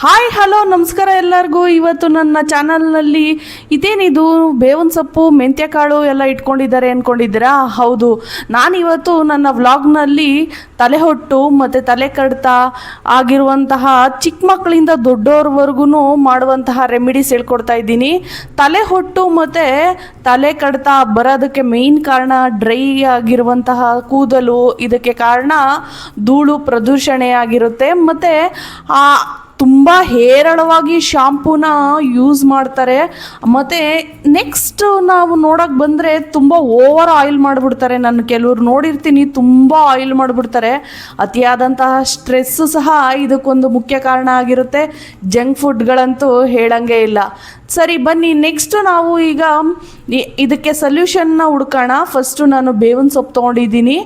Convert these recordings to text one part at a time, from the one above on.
Hi hello ನಮಸ್ಕಾರ ಎಲ್ಲರಿಗೂ. ಇವತ್ತು ನನ್ನ ಚಾನಲ್ನಲ್ಲಿ ಇದೇನಿದು ಬೇವಿನ ಸೊಪ್ಪು ಮೆಂತ್ಯ ಕಾಳು ಎಲ್ಲ ಇಟ್ಕೊಂಡಿದ್ದಾರೆ ಅಂದ್ಕೊಂಡಿದ್ದೀರಾ? ಹೌದು, ನಾನಿವತ್ತು ನನ್ನ ವ್ಲಾಗ್ನಲ್ಲಿ ತಲೆಹೊಟ್ಟು ಮತ್ತು ತಲೆ ಕಡ್ತ ಆಗಿರುವಂತಹ ಚಿಕ್ಕ ಮಕ್ಕಳಿಂದ ದೊಡ್ಡೋರ್ವರೆಗೂ ಮಾಡುವಂತಹ ರೆಮಿಡೀಸ್ ಹೇಳ್ಕೊಡ್ತಾ ಇದ್ದೀನಿ. ತಲೆಹೊಟ್ಟು ಮತ್ತು ತಲೆ ಕಡ್ತ ಬರೋದಕ್ಕೆ ಮೇಯ್ನ್ ಕಾರಣ ಡ್ರೈ ಆಗಿರುವಂತಹ ಕೂದಲು. ಇದಕ್ಕೆ ಕಾರಣ ಧೂಳು ಪ್ರದೂಷಣೆ ಆಗಿರುತ್ತೆ. ಮತ್ತು ತುಂಬ ಹೇರಳವಾಗಿ ಶಾಂಪೂನ ಯೂಸ್ ಮಾಡ್ತಾರೆ. ಮತ್ತು ನೆಕ್ಸ್ಟ್ ನಾವು ನೋಡೋಕ್ಕೆ ಬಂದರೆ ತುಂಬ ಓವರ್ ಆಯಿಲ್ ಮಾಡಿಬಿಡ್ತಾರೆ. ನಾನು ಕೆಲವ್ರು ನೋಡಿರ್ತೀನಿ, ತುಂಬ ಆಯಿಲ್ ಮಾಡಿಬಿಡ್ತಾರೆ. ಅತಿಯಾದಂತಹ ಸ್ಟ್ರೆಸ್ಸು ಸಹ ಇದಕ್ಕೊಂದು ಮುಖ್ಯ ಕಾರಣ ಆಗಿರುತ್ತೆ. ಜಂಕ್ ಫುಡ್ಗಳಂತೂ ಹೇಳಂಗೆ ಇಲ್ಲ. ಸರಿ ಬನ್ನಿ, ನೆಕ್ಸ್ಟು ನಾವು ಈಗ ಇದಕ್ಕೆ ಸೊಲ್ಯೂಷನ್ನ ಹುಡ್ಕೋಣ. ಫಸ್ಟು ನಾನು ಬೇವಿನ ಸೊಪ್ಪು ತೊಗೊಂಡಿದ್ದೀನಿ.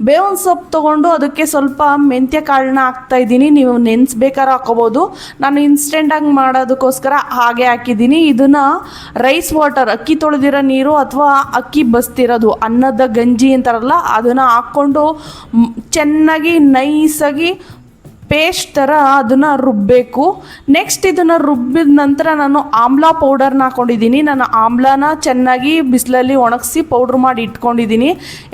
ಬೇವಿನ ಸೊಪ್ಪು ತೊಗೊಂಡು ಅದಕ್ಕೆ ಸ್ವಲ್ಪ ಮೆಂತ್ಯ ಕಾಳನ್ನ ಹಾಕ್ತಾಯಿದ್ದೀನಿ. ನೀವು ನೆನೆಸ್ಬೇಕಾದ್ರೆ ಹಾಕೋಬೋದು. ನಾನು ಇನ್ಸ್ಟೆಂಟಾಗಿ ಮಾಡೋದಕ್ಕೋಸ್ಕರ ಹಾಗೆ ಹಾಕಿದ್ದೀನಿ. ಇದನ್ನು ರೈಸ್ ವಾಟರ್, ಅಕ್ಕಿ ತೊಳೆದಿರೋ ನೀರು ಅಥವಾ ಅಕ್ಕಿ ಬಸ್ತಿರೋದು, ಅನ್ನದ ಗಂಜಿ ಅಂತಾರಲ್ಲ, ಅದನ್ನು ಹಾಕ್ಕೊಂಡು ಚೆನ್ನಾಗಿ ನೈಸಾಗಿ ಪೇಸ್ಟ್ ಥರ ಅದನ್ನು ರುಬ್ಬಬೇಕು. ನೆಕ್ಸ್ಟ್ ಇದನ್ನು ರುಬ್ಬಿದ ನಂತರ ನಾನು ಆಮ್ಲ ಪೌಡರ್ನ ಹಾಕ್ಕೊಂಡಿದ್ದೀನಿ. ನಾನು ಆಮ್ಲನ ಚೆನ್ನಾಗಿ ಬಿಸಿಲಲ್ಲಿ ಒಣಗಿಸಿ ಪೌಡ್ರ್ ಮಾಡಿ ಇಟ್ಕೊಂಡಿದ್ದೀನಿ,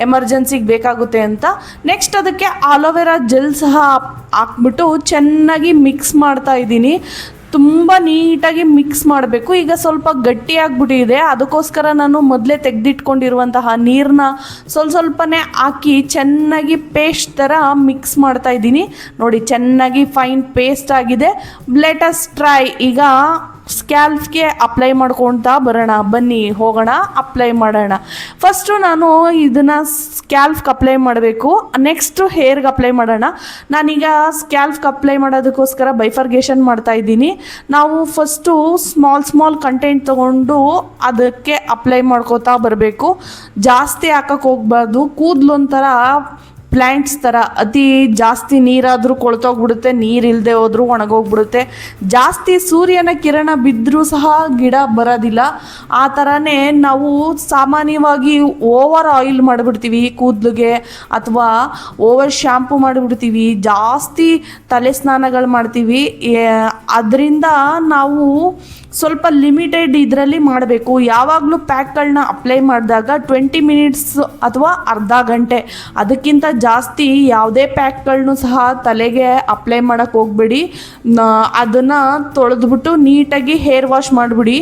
ಎಮರ್ಜೆನ್ಸಿಗೆ ಬೇಕಾಗುತ್ತೆ ಅಂತ. ನೆಕ್ಸ್ಟ್ ಅದಕ್ಕೆ ಆಲೋವೆರಾ ಜೆಲ್ ಸಹ ಹಾಕ್ಬಿಟ್ಟು ಚೆನ್ನಾಗಿ ಮಿಕ್ಸ್ ಮಾಡ್ತಾ ಇದ್ದೀನಿ. ತುಂಬ ನೀಟಾಗಿ ಮಿಕ್ಸ್ ಮಾಡಬೇಕು. ಈಗ ಸ್ವಲ್ಪ ಗಟ್ಟಿಯಾಗ್ಬಿಟ್ಟಿದೆ, ಅದಕ್ಕೋಸ್ಕರ ನಾನು ಮೊದಲೇ ತೆಗೆದಿಟ್ಕೊಂಡಿರುವಂತಹ ನೀರನ್ನ ಸ್ವಲ್ಪನೇ ಹಾಕಿ ಚೆನ್ನಾಗಿ ಪೇಸ್ಟ್ ಥರ ಮಿಕ್ಸ್ ಮಾಡ್ತಾ ಇದ್ದೀನಿ. ನೋಡಿ, ಚೆನ್ನಾಗಿ ಫೈನ್ ಪೇಸ್ಟ್ ಆಗಿದೆ. Let us try. ಈಗ ಸ್ಕ್ಯಾಲ್ಫ್ಗೆ ಅಪ್ಲೈ ಮಾಡ್ಕೊಳ್ತಾ ಬರೋಣ. ಬನ್ನಿ ಹೋಗೋಣ, ಅಪ್ಲೈ ಮಾಡೋಣ. ಫಸ್ಟು ನಾನು ಇದನ್ನು ಸ್ಕ್ಯಾಲ್ಫ್ಗೆ ಅಪ್ಲೈ ಮಾಡಬೇಕು. ನೆಕ್ಸ್ಟು ಹೇರ್ಗೆ ಅಪ್ಲೈ ಮಾಡೋಣ. ನಾನೀಗ ಸ್ಕ್ಯಾಲ್ಫ್ಗೆ ಅಪ್ಲೈ ಮಾಡೋದಕ್ಕೋಸ್ಕರ ಬೈಫರ್ಗೇಷನ್ ಮಾಡ್ತಾ ಇದ್ದೀನಿ. ನಾವು ಫಸ್ಟು ಸ್ಮಾಲ್ ಕಂಟೆಂಟ್ ತೊಗೊಂಡು ಅದಕ್ಕೆ ಅಪ್ಲೈ ಮಾಡ್ಕೋತಾ ಬರಬೇಕು. ಜಾಸ್ತಿ ಹಾಕಕ್ಕೆ ಹೋಗ್ಬಾರ್ದು. ಕೂದಲು ಒಂಥರ ಪ್ಲ್ಯಾಂಟ್ಸ್ ಥರ ಅತಿ ಜಾಸ್ತಿ ನೀರಾದರೂ ಕೊಳ್ತೋಗ್ಬಿಡುತ್ತೆ, ನೀರಿಲ್ಲದೆ ಹೋದರೂ ಒಣಗೋಗ್ಬಿಡುತ್ತೆ. ಜಾಸ್ತಿ ಸೂರ್ಯನ ಕಿರಣ ಬಿದ್ದರೂ ಸಹ ಗಿಡ ಬರೋದಿಲ್ಲ. ಆ ಥರನೇ ನಾವು ಸಾಮಾನ್ಯವಾಗಿ ಓವರ್ ಆಯಿಲ್ ಮಾಡಿಬಿಡ್ತೀವಿ ಕೂದಲಿಗೆ, ಅಥವಾ ಓವರ್ ಶ್ಯಾಂಪು ಮಾಡಿಬಿಡ್ತೀವಿ, ಜಾಸ್ತಿ ತಲೆ ಸ್ನಾನಗಳು ಮಾಡ್ತೀವಿ. ಅದರಿಂದ ನಾವು ಸ್ವಲ್ಪ ಲಿಮಿಟೆಡ್ ಇದರಲ್ಲಿ ಮಾಡಬೇಕು. ಯಾವಾಗಲೂ ಪ್ಯಾಕ್ಗಳನ್ನ ಅಪ್ಲೈ ಮಾಡಿದಾಗ 20 ಮಿನಿಟ್ಸ್ ಅಥವಾ ಅರ್ಧ ಗಂಟೆ, ಅದಕ್ಕಿಂತ ಜಾಸ್ತಿ ಯಾವುದೇ ಪ್ಯಾಕ್ಗಳನ್ನೂ ಸಹ ತಲೆಗೆ ಅಪ್ಲೈ ಮಾಡೋಕ್ಕೆ ಹೋಗ್ಬೇಡಿ. ಅದನ್ನು ತೊಳೆದ್ಬಿಟ್ಟು ನೀಟಾಗಿ ಹೇರ್ ವಾಶ್ ಮಾಡಿಬಿಡಿ.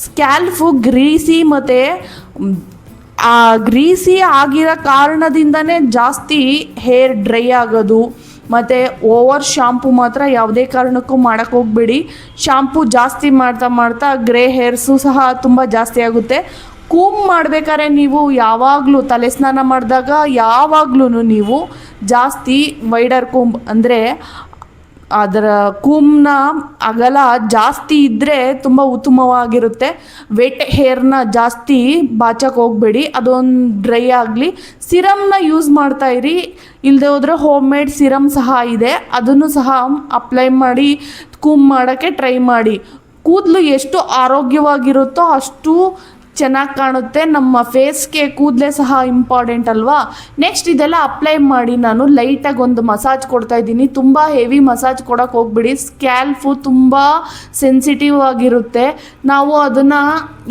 ಸ್ಕ್ಯಾಲ್ಫು ಗ್ರೀಸಿ ಮತ್ತು ಗ್ರೀಸಿ ಆಗಿರೋ ಕಾರಣದಿಂದನೇ ಜಾಸ್ತಿ ಹೇರ್ ಡ್ರೈ ಆಗೋದು. ಮತ್ತು ಓವರ್ ಶಾಂಪು ಮಾತ್ರ ಯಾವುದೇ ಕಾರಣಕ್ಕೂ ಮಾಡೋಕ್ಕೆ ಹೋಗಬೇಡಿ. ಶಾಂಪು ಜಾಸ್ತಿ ಮಾಡ್ತಾ ಗ್ರೇ ಹೇರ್ಸು ಸಹ ತುಂಬ ಜಾಸ್ತಿ ಆಗುತ್ತೆ. ಕೂಮ್ ಮಾಡಬೇಕಾದ್ರೆ ನೀವು ಯಾವಾಗಲೂ ತಲೆ ಸ್ನಾನ ಮಾಡಿದಾಗ ಯಾವಾಗಲೂ ನೀವು ಜಾಸ್ತಿ ವೈಡರ್ ಕೂಂಬ್, ಅಂದರೆ ಅದರ ಕೂಮ್ನ ಅಗಲ ಜಾಸ್ತಿ ಇದ್ದರೆ ತುಂಬ ಉತ್ತಮವಾಗಿರುತ್ತೆ. ವೆಟ್ ಹೇರ್ನ ಜಾಸ್ತಿ ಬಾಚಕ್ಕೆ ಹೋಗಬೇಡಿ, ಅದೊಂದು ಡ್ರೈ ಆಗಲಿ. ಸಿರಮ್ನ ಯೂಸ್ ಮಾಡ್ತಾಯಿರಿ. ಇಲ್ಲದೆ ಹೋದರೆ ಹೋಮ್ ಮೇಡ್ ಸಿರಮ್ ಸಹ ಇದೆ, ಅದನ್ನು ಸಹ ಅಪ್ಲೈ ಮಾಡಿ ಕೂಮ್ ಮಾಡೋಕ್ಕೆ ಟ್ರೈ ಮಾಡಿ. ಕೂದಲು ಎಷ್ಟು ಆರೋಗ್ಯವಾಗಿರುತ್ತೋ ಅಷ್ಟು ಚೆನ್ನಾಗಿ ಕಾಣುತ್ತೆ. ನಮ್ಮ ಫೇಸ್ಗೆ ಕೂದಲೇ ಸಹ ಇಂಪಾರ್ಟೆಂಟ್ ಅಲ್ವಾ. ನೆಕ್ಸ್ಟ್ ಇದೆಲ್ಲ ಅಪ್ಲೈ ಮಾಡಿ ನಾನು ಲೈಟಾಗಿ ಒಂದು ಮಸಾಜ್ ಕೊಡ್ತಾಯಿದ್ದೀನಿ. ತುಂಬ ಹೆವಿ ಮಸಾಜ್ ಕೊಡೋಕ್ಕೆ ಹೋಗ್ಬಿಡಿ. ಸ್ಕ್ಯಾಲ್ಫು ತುಂಬ ಸೆನ್ಸಿಟಿವ್ ಆಗಿರುತ್ತೆ. ನಾವು ಅದನ್ನು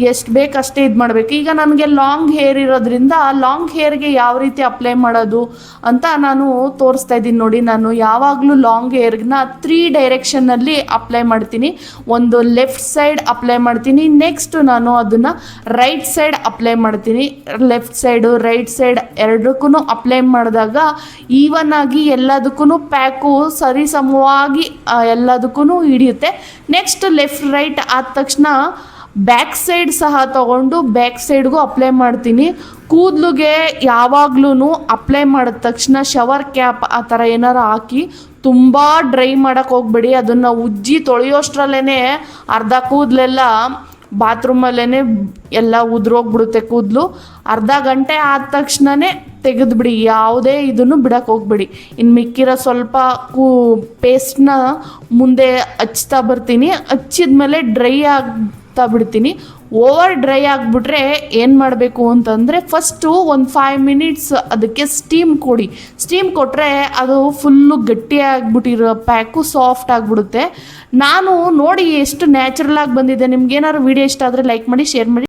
ಎಷ್ಟು ಬೇಕಷ್ಟೇ ಇದು ಮಾಡಬೇಕು. ಈಗ ನನಗೆ ಲಾಂಗ್ ಹೇರ್ ಇರೋದ್ರಿಂದ ಲಾಂಗ್ ಹೇರ್ಗೆ ಯಾವ ರೀತಿ ಅಪ್ಲೈ ಮಾಡೋದು ಅಂತ ನಾನು ತೋರಿಸ್ತಾ ಇದ್ದೀನಿ. ನೋಡಿ, ನಾನು ಯಾವಾಗಲೂ ಲಾಂಗ್ ಹೇರ್ನ 3 ಡೈರೆಕ್ಷನ್ನಲ್ಲಿ ಅಪ್ಲೈ ಮಾಡ್ತೀನಿ. ಒಂದು ಲೆಫ್ಟ್ ಸೈಡ್ ಅಪ್ಲೈ ಮಾಡ್ತೀನಿ. ನೆಕ್ಸ್ಟ್ ನಾನು ಅದನ್ನು ರೈಟ್ ಸೈಡ್ ಅಪ್ಲೈ ಮಾಡ್ತೀನಿ. ಲೆಫ್ಟ್ ಸೈಡು ರೈಟ್ ಸೈಡ್ ಎರಡಕ್ಕೂ ಅಪ್ಲೈ ಮಾಡಿದಾಗ ಈವನ್ ಆಗಿ ಎಲ್ಲದಕ್ಕೂ ಪ್ಯಾಕು ಸರಿ ಸಮವಾಗಿ ಎಲ್ಲದಕ್ಕೂ ಹಿಡಿಯುತ್ತೆ. ನೆಕ್ಸ್ಟ್ ಲೆಫ್ಟ್ ರೈಟ್ ಆದ ತಕ್ಷಣ ಬ್ಯಾಕ್ ಸೈಡ್ ಸಹ ತೊಗೊಂಡು ಬ್ಯಾಕ್ ಸೈಡ್ಗೂ ಅಪ್ಲೈ ಮಾಡ್ತೀನಿ. ಕೂದಲಿಗೆ ಯಾವಾಗ್ಲೂ ಅಪ್ಲೈ ಮಾಡಿದ ತಕ್ಷಣ ಶವರ್ ಕ್ಯಾಪ್ ಆ ಥರ ಏನಾರು ಹಾಕಿ ತುಂಬ ಡ್ರೈ ಮಾಡೋಕ್ಕೆ ಹೋಗ್ಬೇಡಿ. ಅದನ್ನು ಉಜ್ಜಿ ತೊಳೆಯೋಷ್ಟ್ರಲ್ಲೇ ಅರ್ಧ ಕೂದಲೆಲ್ಲ ಬಾತ್ರೂಮಲ್ಲೇ ಎಲ್ಲ ಉದುರೋಗ್ಬಿಡುತ್ತೆ ಕೂದಲು. ಅರ್ಧ ಗಂಟೆ ಆದ ತಕ್ಷಣವೇ ತೆಗೆದುಬಿಡಿ, ಯಾವುದೇ ಇದನ್ನು ಬಿಡೋಕ್ಕೆ ಹೋಗ್ಬೇಡಿ. ಇನ್ನು ಮಿಕ್ಕಿರೋ ಸ್ವಲ್ಪ ಪೇಸ್ಟ್ನ ಮುಂದೆ ಹಚ್ತಾ ಬರ್ತೀನಿ. ಹಚ್ಚಿದ ಮೇಲೆ ಡ್ರೈ ಬಿಡ್ತೀನಿ. ಓವರ್ ಡ್ರೈ ಆಗಿಬಿಟ್ರೆ ಏನು ಮಾಡಬೇಕು ಅಂತಂದರೆ ಫಸ್ಟು ಒಂದು 5 ಮಿನಿಟ್ಸ್ ಅದಕ್ಕೆ ಸ್ಟೀಮ್ ಕೊಡಿ. ಸ್ಟೀಮ್ ಕೊಟ್ಟರೆ ಅದು ಫುಲ್ಲು ಗಟ್ಟಿಯಾಗಿಬಿಟ್ಟಿರೋ ಪ್ಯಾಕು ಸಾಫ್ಟ್ ಆಗಿಬಿಡುತ್ತೆ. ನಾನು ನೋಡಿ ಎಷ್ಟು ನ್ಯಾಚುರಲ್ ಆಗಿ ಬಂದಿದೆ. ನಿಮ್ಗೆ ಏನಾದ್ರು ವಿಡಿಯೋ ಇಷ್ಟ ಆದರೆ ಲೈಕ್ ಮಾಡಿ, ಶೇರ್ ಮಾಡಿ.